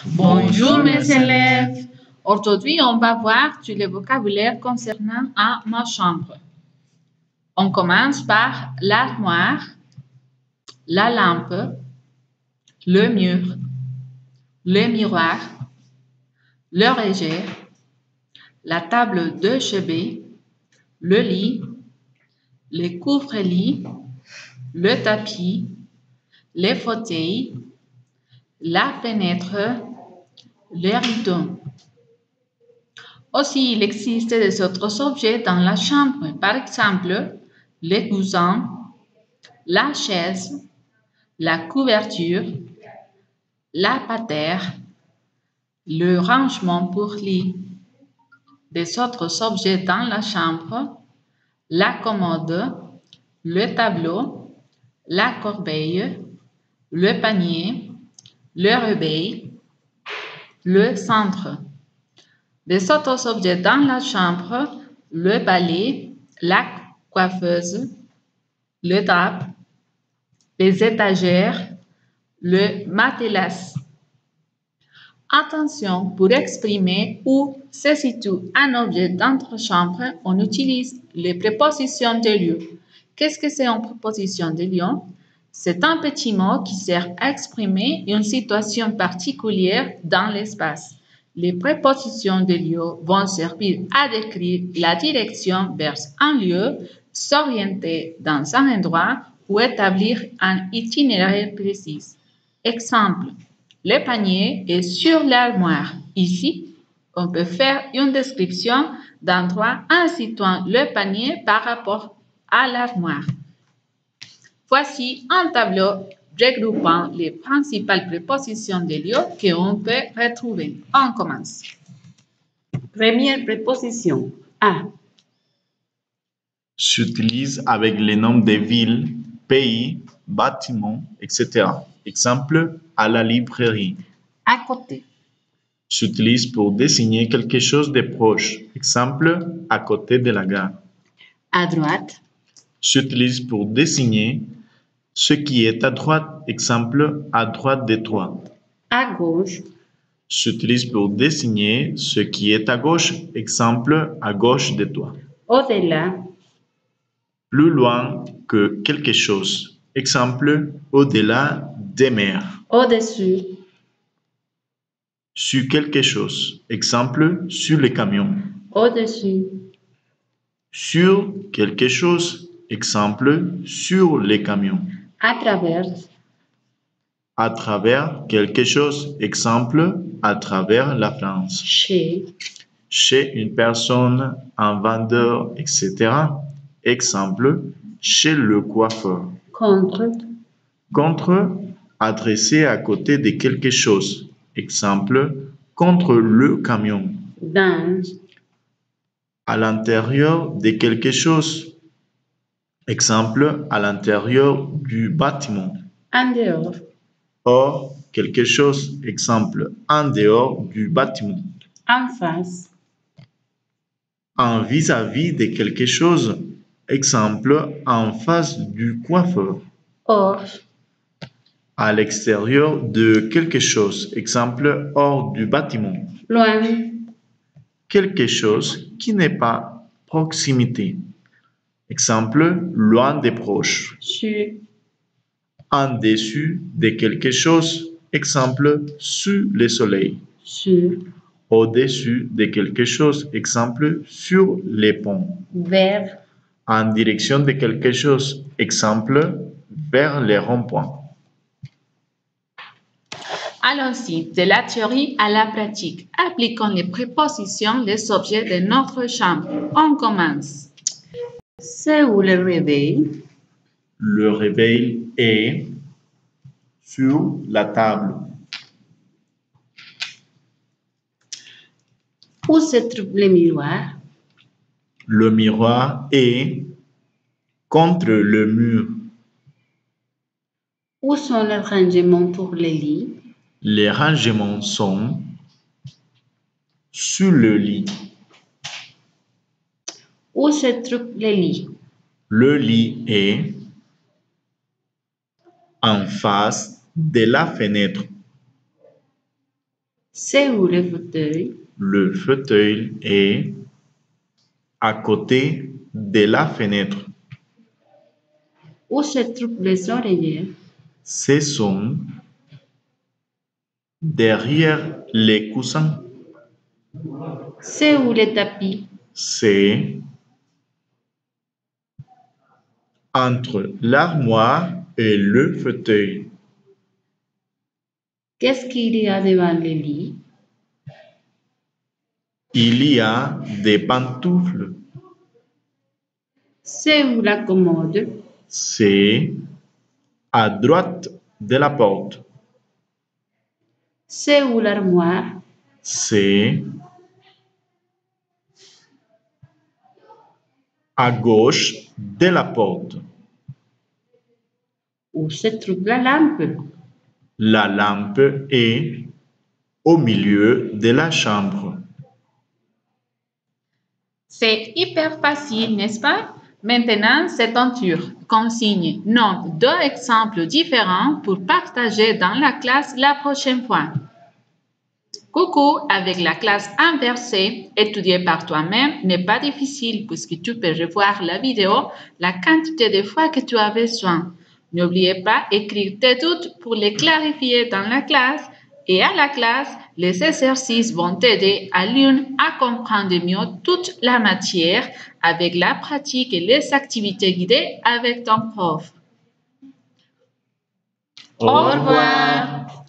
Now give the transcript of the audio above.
Bonjour mes élèves. Aujourd'hui, on va voir tout le vocabulaire concernant ma chambre. On commence par l'armoire, la lampe, le mur, le miroir, l'oreiller, la table de chevet, le lit, les couvre-lits, le tapis, les fauteuils, la fenêtre, les rideaux. Aussi, il existe des autres objets dans la chambre, par exemple, les coussins, la chaise, la couverture, la patère, le rangement pour lit. Des autres objets dans la chambre, la commode, le tableau, la corbeille, le panier, le réveil, le cintre. Des autres objets dans la chambre, le balai, la coiffeuse, le drap, les étagères, le matelas. Attention, pour exprimer où se situe un objet dans notre chambre, on utilise les prépositions de lieu. Qu'est-ce que c'est une préposition de lieu? C'est un petit mot qui sert à exprimer une situation particulière dans l'espace. Les prépositions de lieu vont servir à décrire la direction vers un lieu, s'orienter dans un endroit ou établir un itinéraire précis. Exemple, le panier est sur l'armoire. Ici, on peut faire une description d'endroit en situant le panier par rapport à l'armoire. Voici un tableau regroupant les principales prépositions de lieu qu'on peut retrouver. On commence. Première préposition. À. S'utilise avec les noms des villes, pays, bâtiments, etc. Exemple, à la librairie. À côté. S'utilise pour désigner quelque chose de proche. Exemple, à côté de la gare. À droite. S'utilise pour désigner ce qui est à droite. Exemple, à droite de toi. À gauche. S'utilise pour désigner ce qui est à gauche. Exemple, à gauche de toi. Au-delà. Plus loin que quelque chose. Exemple, au-delà des mers. Au-dessus. Sur quelque chose. Exemple, sur les camions. Au-dessus. Sur quelque chose. Exemple, sur les camions. À travers. À travers quelque chose. Exemple, à travers la France. Chez. Chez une personne, un vendeur, etc. Exemple, chez le coiffeur. Contre. Contre, adressé à côté de quelque chose. Exemple, contre le camion. Dans. À l'intérieur de quelque chose. Exemple, à l'intérieur du bâtiment. En dehors. Hors quelque chose. Exemple, en dehors du bâtiment. En face. En vis-à-vis de quelque chose. Exemple, en face du coiffeur. Hors. À l'extérieur de quelque chose. Exemple, hors du bâtiment. Loin. Quelque chose qui n'est pas proximité. Exemple, loin des proches. Sur. En dessus de quelque chose. Exemple, sous le soleil. Sur. Au-dessus de quelque chose. Exemple, sur les ponts. Vers. En direction de quelque chose. Exemple, vers les ronds-points. Allons-y, de la théorie à la pratique. Appliquons les prépositions des objets de notre chambre. On commence. C'est où le réveil? Le réveil est sur la table. Où se trouve le miroir? Le miroir est contre le mur. Où sont les rangements pour les lits? Les rangements sont sur le lit. Où se trouve le lit? Le lit est en face de la fenêtre. C'est où le fauteuil? Le fauteuil est à côté de la fenêtre. Où se trouvent les oreillers? Ce sont derrière les coussins. C'est où le tapis? C'est entre l'armoire et le fauteuil. Qu'est-ce qu'il y a devant le lit? Il y a des pantoufles. C'est où la commode? C'est à droite de la porte. C'est où l'armoire? C'est à gauche de la porte. Où se trouve la lampe? La lampe est au milieu de la chambre. C'est hyper facile, n'est-ce pas? Maintenant, c'est ton tour. Consigne. Note 2 exemples différents pour partager dans la classe la prochaine fois. Coucou, avec la classe inversée, étudier par toi-même n'est pas difficile puisque tu peux revoir la vidéo la quantité de fois que tu as besoin. N'oubliez pas d'écrire tes doutes pour les clarifier dans la classe et à la classe, les exercices vont t'aider à lire, à comprendre mieux toute la matière avec la pratique et les activités guidées avec ton prof. Au revoir.